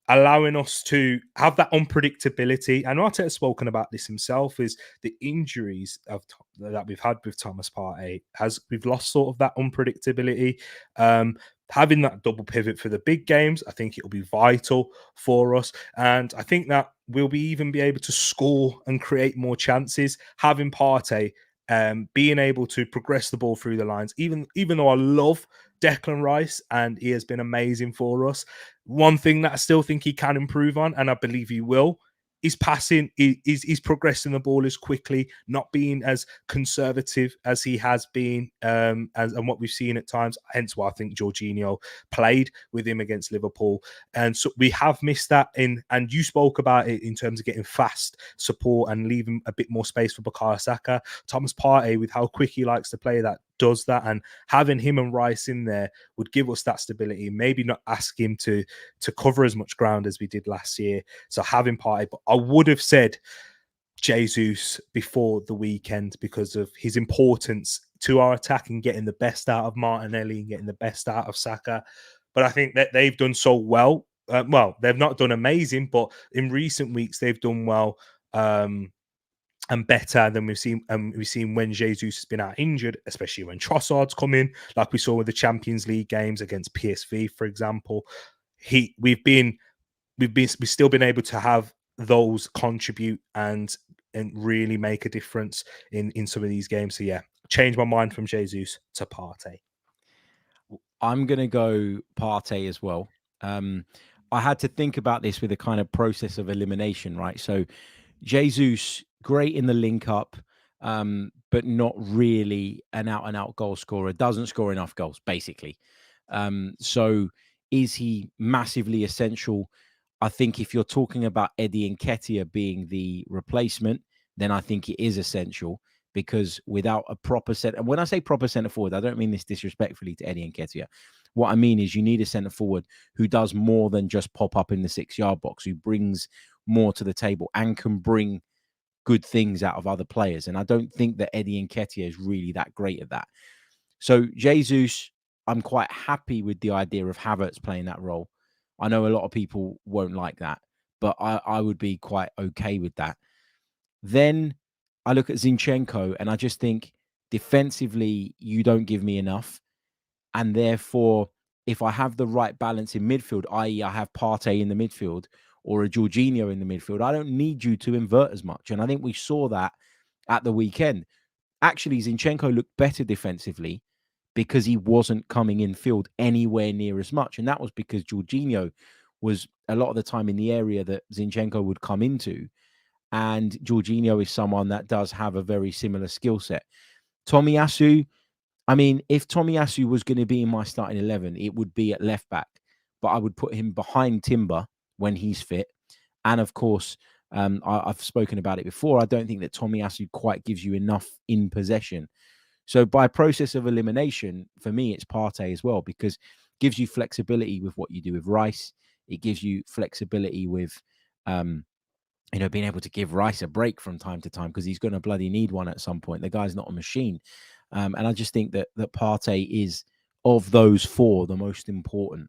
allowing us to have that unpredictability, and Arteta's spoken about this himself, is the injuries that we've had with Thomas Partey. We've lost sort of that unpredictability. Having that double pivot for the big games, I think it'll be vital for us. And I think that we'll even be able to score and create more chances. Having Partey being able to progress the ball through the lines, even though I love Declan Rice and he has been amazing for us, one thing that I still think he can improve on, and I believe he will, is passing. He's progressing the ball as quickly, not being as conservative as he has been, and what we've seen at times. Hence why I think Jorginho played with him against Liverpool, and so we have missed that. And you spoke about it in terms of getting fast support and leaving a bit more space for Bukayo Saka. Thomas Partey, with how quick he likes to play, that does that, and having him and Rice in there would give us that stability. Maybe not ask him to cover as much ground as we did last year. So having Partey, but I would have said Jesus before the weekend because of his importance to our attack and getting the best out of Martinelli and getting the best out of Saka. But I think that they've done so well. Well, they've not done amazing, but in recent weeks they've done well. And better than we've seen. We've seen when Jesus has been out injured, especially when Trossard's come in, like we saw with the Champions League games against PSV, for example. We've still been able to have those contribute and really make a difference in some of these games. So yeah, change my mind from Jesus to Partey. I'm gonna go Partey as well. I had to think about this with a kind of process of elimination, right? So Jesus, great in the link up, but not really an out-and-out goal scorer. Doesn't score enough goals, basically. So is he massively essential? I think if you're talking about Eddie Nketiah being the replacement, then I think it is essential because without a proper centre, and when I say proper centre forward, I don't mean this disrespectfully to Eddie Nketiah. What I mean is you need a centre forward who does more than just pop up in the 6-yard box, who brings more to the table and can bring good things out of other players. And I don't think that Eddie Nketiah is really that great at that. So Jesus, I'm quite happy with the idea of Havertz playing that role. I know a lot of people won't like that, but I would be quite okay with that. Then I look at Zinchenko and I just think defensively, you don't give me enough. And therefore, if I have the right balance in midfield, i.e. I have Partey in the midfield or a Jorginho in the midfield, I don't need you to invert as much. And I think we saw that at the weekend. Actually, Zinchenko looked better defensively because he wasn't coming in field anywhere near as much. And that was because Jorginho was a lot of the time in the area that Zinchenko would come into. And Jorginho is someone that does have a very similar skill set. Tomiyasu, I mean, if Tomiyasu was going to be in my starting 11, it would be at left back, but I would put him behind Timber when he's fit. And of course, I've spoken about it before. I don't think that Tomiyasu quite gives you enough in possession. So by process of elimination, for me, it's Partey as well, because it gives you flexibility with what you do with Rice. It gives you flexibility with, being able to give Rice a break from time to time, because he's going to bloody need one at some point. The guy's not a machine. And I just think that Partey is, of those four, the most important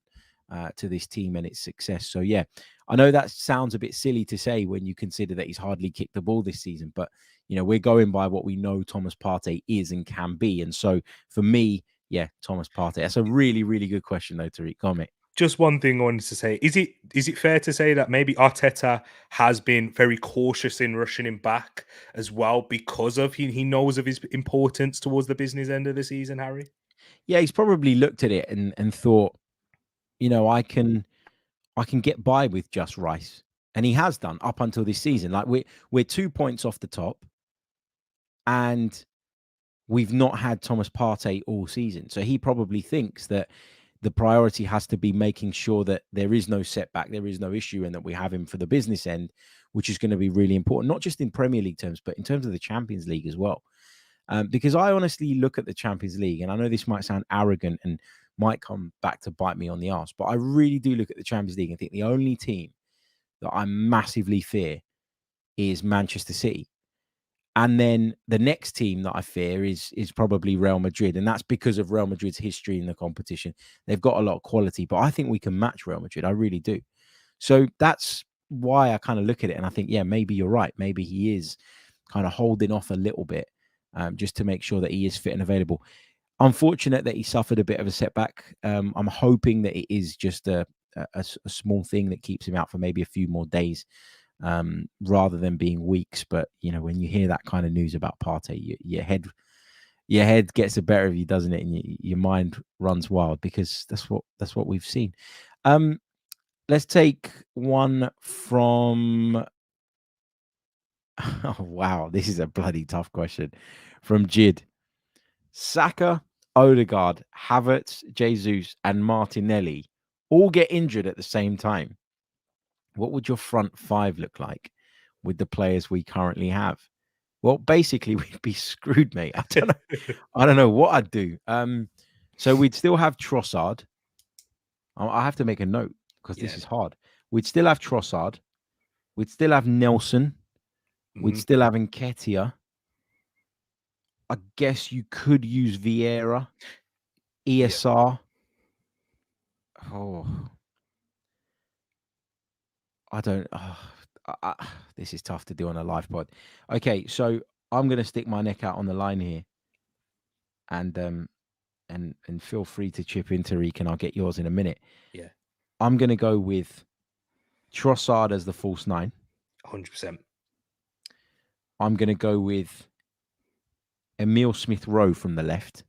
to this team and its success. So, yeah, I know that sounds a bit silly to say when you consider that he's hardly kicked the ball this season, but, we're going by what we know Thomas Partey is and can be. And so for me, yeah, Thomas Partey. That's a really, really good question, though, Tereak. Go on, mate. Just one thing I wanted to say. Is it fair to say that maybe Arteta has been very cautious in rushing him back as well, because of he knows of his importance towards the business end of the season, Harry? Yeah, he's probably looked at it and thought, I can get by with just Rice. And he has done up until this season. Like, we're 2 points off the top, and we've not had Thomas Partey all season. So he probably thinks that the priority has to be making sure that there is no setback, there is no issue, and that we have him for the business end, which is going to be really important, not just in Premier League terms, but in terms of the Champions League as well. Because I honestly look at the Champions League, and I know this might sound arrogant and might come back to bite me on the arse, but I really do look at the Champions League and think the only team that I massively fear is Manchester City. And then the next team that I fear is probably Real Madrid. And that's because of Real Madrid's history in the competition. They've got a lot of quality, but I think we can match Real Madrid. I really do. So that's why I kind of look at it and I think, yeah, maybe you're right. Maybe he is kind of holding off a little bit just to make sure that he is fit and available. Unfortunate that he suffered a bit of a setback. I'm hoping that it is just a small thing that keeps him out for maybe a few more days, rather than being weeks. But when you hear that kind of news about Partey, your head gets the better of you, doesn't it? And your mind runs wild, because that's what we've seen. Let's take one from oh wow, this is a bloody tough question, from Jid. Saka, Odegaard, Havertz, Jesus, and Martinelli all get injured at the same time. What would your front five look like with the players we currently have? Well, basically, we'd be screwed, mate. I don't know what I'd do. So we'd still have Trossard. I have to make a note because this is hard. We'd still have Trossard. We'd still have Nelson. We'd still have Nketiah. I guess you could use Vieira, ESR. Yeah. Oh, I don't. This is tough to do on a live pod. Okay, so I'm going to stick my neck out on the line here, and feel free to chip in, Tereak, and I'll get yours in a minute. Yeah, I'm going to go with Trossard as the false 9. 100%. I'm going to go with Emile Smith-Rowe from the left,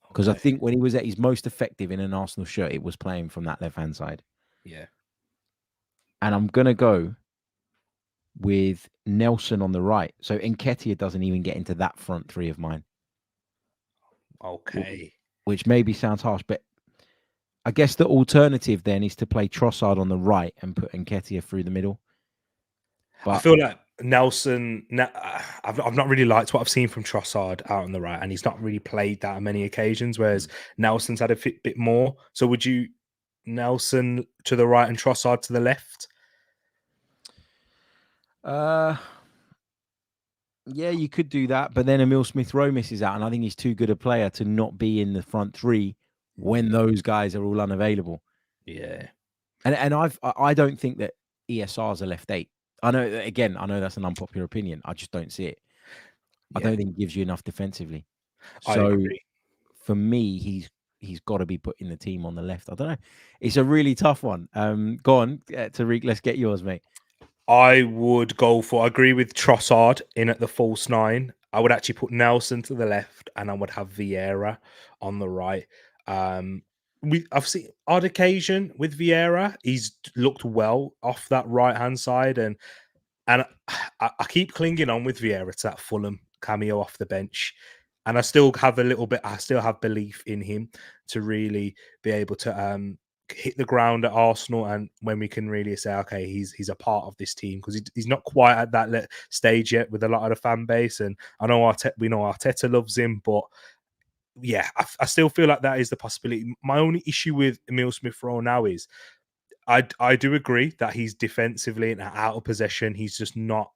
because I think when he was at his most effective in an Arsenal shirt, it was playing from that left-hand side. Yeah. And I'm going to go with Nelson on the right. So Nketiah doesn't even get into that front three of mine. Okay. Which maybe sounds harsh, but I guess the alternative then is to play Trossard on the right and put Nketiah through the middle. But I feel like Nelson, I've not really liked what I've seen from Trossard out on the right, and he's not really played that on many occasions, whereas Nelson's had a bit more. So would you Nelson to the right and Trossard to the left? Yeah, you could do that, but then Emile Smith-Rowe misses out, and I think he's too good a player to not be in the front three when those guys are all unavailable. Yeah, and I don't think that ESR is a left 8. I know that's an unpopular opinion. I just don't see it. I don't think it gives you enough defensively. So for me, he's got to be put in the team on the left. I don't know. It's a really tough one. Go on, Tereak. Let's get yours, mate. I would go for. I agree with Trossard in at the false 9. I would actually put Nelson to the left, and I would have Vieira on the right. I've seen odd occasion with Vieira. He's looked well off that right hand side, and I keep clinging on with Vieira to that Fulham cameo off the bench, and I still have a little bit. I still have belief in him to really be able to hit the ground at Arsenal, and when we can really say, okay, he's a part of this team, because he's not quite at that stage yet with a lot of the fan base. And I know we know Arteta loves him, but yeah, I still feel like that is the possibility. My only issue with Emile Smith-Rowe now is I do agree that he's defensively and out of possession, he's just not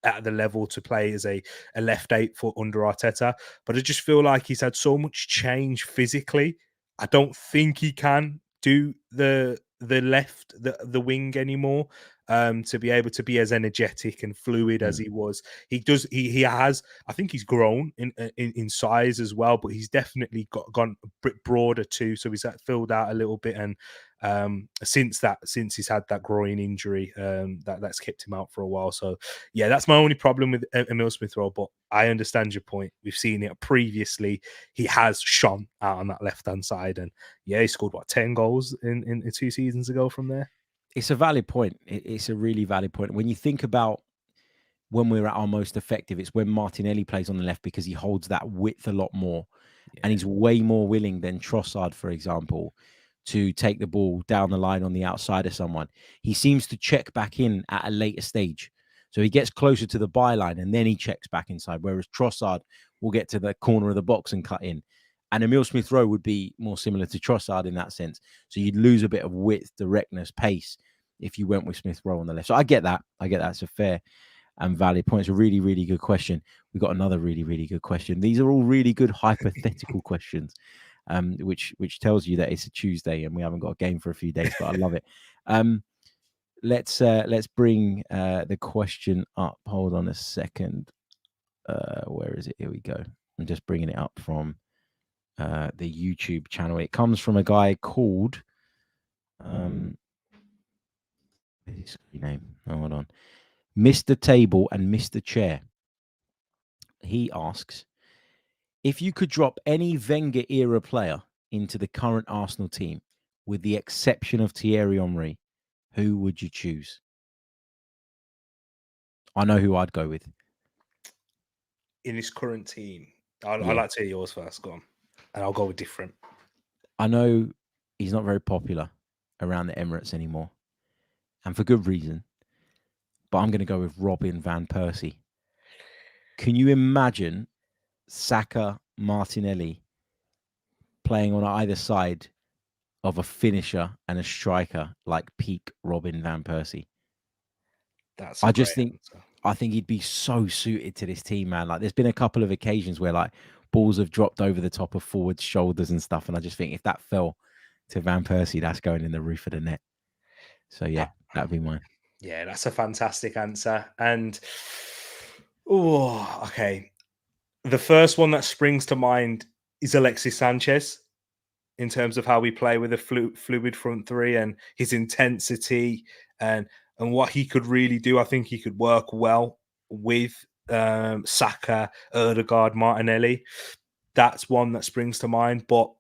at the level to play as a left 8-foot under Arteta. But I just feel like he's had so much change physically. I don't think he can do the left, the wing anymore, to be able to be as energetic and fluid as he was. He has, I think he's grown in size as well, but he's definitely gone a bit broader too. So he's filled out a little bit. And since he's had that groin injury, that's kept him out for a while. So yeah, that's my only problem with Emile Smith-Rowe. But I understand your point. We've seen it previously. He has shone out on that left hand side, and yeah, he scored 10 goals in 2 seasons ago from there. It's a valid point. It's a really valid point. When you think about when we're at our most effective, it's when Martinelli plays on the left, because he holds that width a lot more, and he's way more willing than Trossard, for example, to take the ball down the line on the outside of someone. He seems to check back in at a later stage. So he gets closer to the byline and then he checks back inside, whereas Trossard will get to the corner of the box and cut in. And Emile Smith-Rowe would be more similar to Trossard in that sense. So you'd lose a bit of width, directness, pace if you went with Smith-Rowe on the left. So I get that. It's a fair and valid point. It's a really, really good question. We've got another really, really good question. These are all really good hypothetical questions. Which tells you that it's a Tuesday and we haven't got a game for a few days, but I love it. Let's bring the question up. Hold on a second. Where is it? Here we go. I'm just bringing it up from the YouTube channel. It comes from a guy called his name. Hold on. Mr. Table and Mr. Chair. He asks, if you could drop any Wenger era player into the current Arsenal team, with the exception of Thierry Henry, who would you choose? I know who I'd go with. In his current team, I'd like to hear yours first. Go on. And I'll go with different. I know he's not very popular around the Emirates anymore, and for good reason, but I'm going to go with Robin van Persie. Can you imagine Saka, Martinelli playing on either side of a finisher and a striker like peak Robin van Persie? I think he'd be so suited to this team, man. Like, there's been a couple of occasions where like balls have dropped over the top of forwards' shoulders and stuff, and I just think if that fell to Van Persie, that's going in the roof of the net. So yeah, that'd be mine. Yeah, that's a fantastic answer. And okay. The first one that springs to mind is Alexis Sanchez, in terms of how we play with a fluid front three and his intensity and what he could really do. I think he could work well with Saka, Ødegaard, Martinelli. That's one that springs to mind. But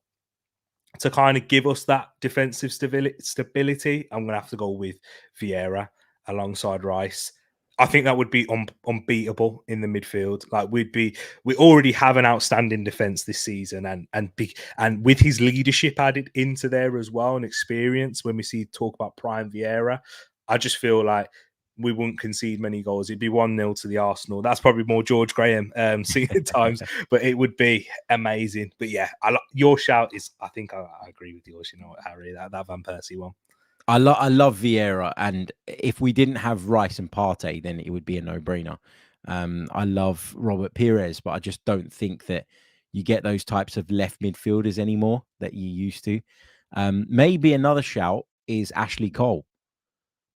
to kind of give us that defensive stability, I'm going to have to go with Vieira alongside Rice. I think that would be unbeatable in the midfield. Like, we already have an outstanding defense this season, and with his leadership added into there as well, and experience. When we talk about prime Vieira, I just feel like we wouldn't concede many goals. It'd be 1-0 to the Arsenal. That's probably more George Graham at times, but it would be amazing. But yeah, your shout is. I think I agree with yours. You know what, Harry? That Van Persie one. I love Vieira, and if we didn't have Rice and Partey, then it would be a no-brainer. I love Robert Pires, but I just don't think that you get those types of left midfielders anymore that you used to. Maybe another shout is Ashley Cole,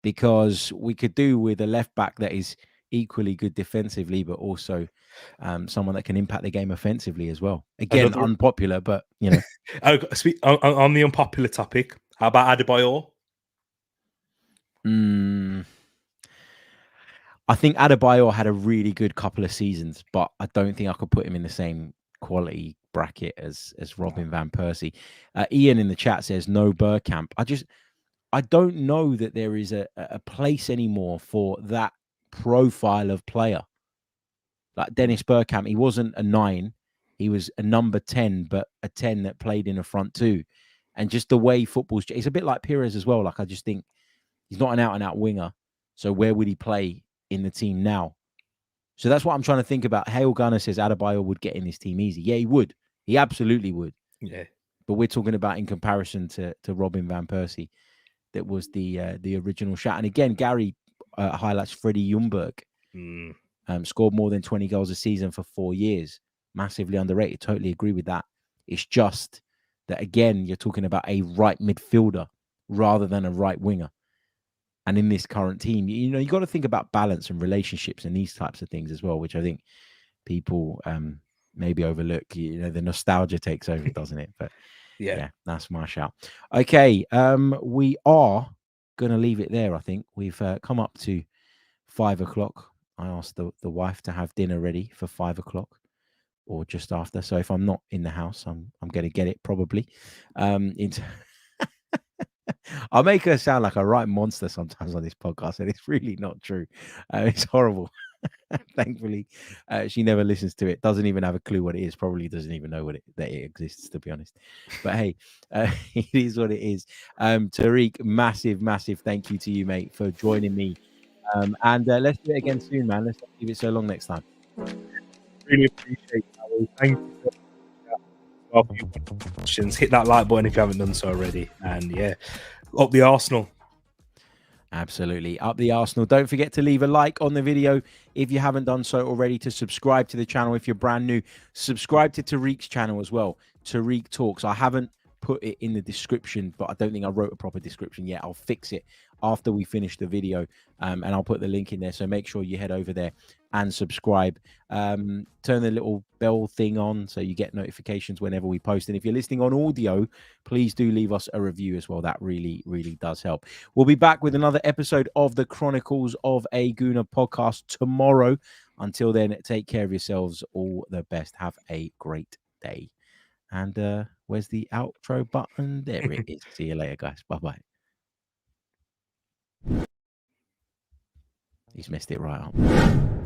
because we could do with a left back that is equally good defensively, but also someone that can impact the game offensively as well. Again, unpopular, but you know. On the unpopular topic, how about Adebayor? I think Adebayor had a really good couple of seasons, but I don't think I could put him in the same quality bracket as Robin van Persie. Ian in the chat says no Bergkamp. I don't know that there is a place anymore for that profile of player. Like Dennis Bergkamp, he wasn't a 9. He was a number 10, but a 10 that played in a front two. And just the way football's, it's a bit like Pires as well. Like, I just think he's not an out-and-out winger. So where would he play in the team now? So that's what I'm trying to think about. Hale Gunner says Adebayo would get in this team easy. Yeah, he would. He absolutely would. Yeah. But we're talking about in comparison to Robin van Persie. That was the original shot. And again, Gary highlights Freddie Ljungberg. Scored more than 20 goals a season for 4 years. Massively underrated. Totally agree with that. It's just that, again, you're talking about a right midfielder rather than a right winger. And in this current team, you know, you got to think about balance and relationships and these types of things as well, which I think people maybe overlook. You know, the nostalgia takes over, doesn't it? But yeah, that's my shout. Okay, we are going to leave it there. I think we've come up to 5 o'clock. I asked the wife to have dinner ready for 5 o'clock or just after. So if I'm not in the house, I'm going to get it probably. I'll make her sound like a right monster sometimes on this podcast, and it's really not true. It's horrible. Thankfully, she never listens to it. Doesn't even have a clue what it is. Probably doesn't even know that it exists, to be honest. But hey, it is what it is. Tereak, massive thank you to you, mate, for joining me. And let's do it again soon, man. Let's not leave it so long next time. Really appreciate it. Thank you for your questions. Hit that like button if you haven't done so already. And yeah, up the Arsenal. Absolutely. Up the Arsenal. Don't forget to leave a like on the video if you haven't done so already, to subscribe to the channel if you're brand new. Subscribe to Tereak's channel as well, Tereak Talks. I haven't put it in the description, but I don't think I wrote a proper description yet. I'll fix it after we finish the video, and I'll put the link in there. So make sure you head over there and subscribe. Turn the little bell thing on so you get notifications whenever we post. And if you're listening on audio, please do leave us a review as well. That really does help. We'll be back with another episode of the Chronicles of a Gooner podcast tomorrow. Until then, take care of yourselves. All the best. Have a great day. And where's the outro button? There it is. See you later, guys. Bye-bye. He's messed it right up.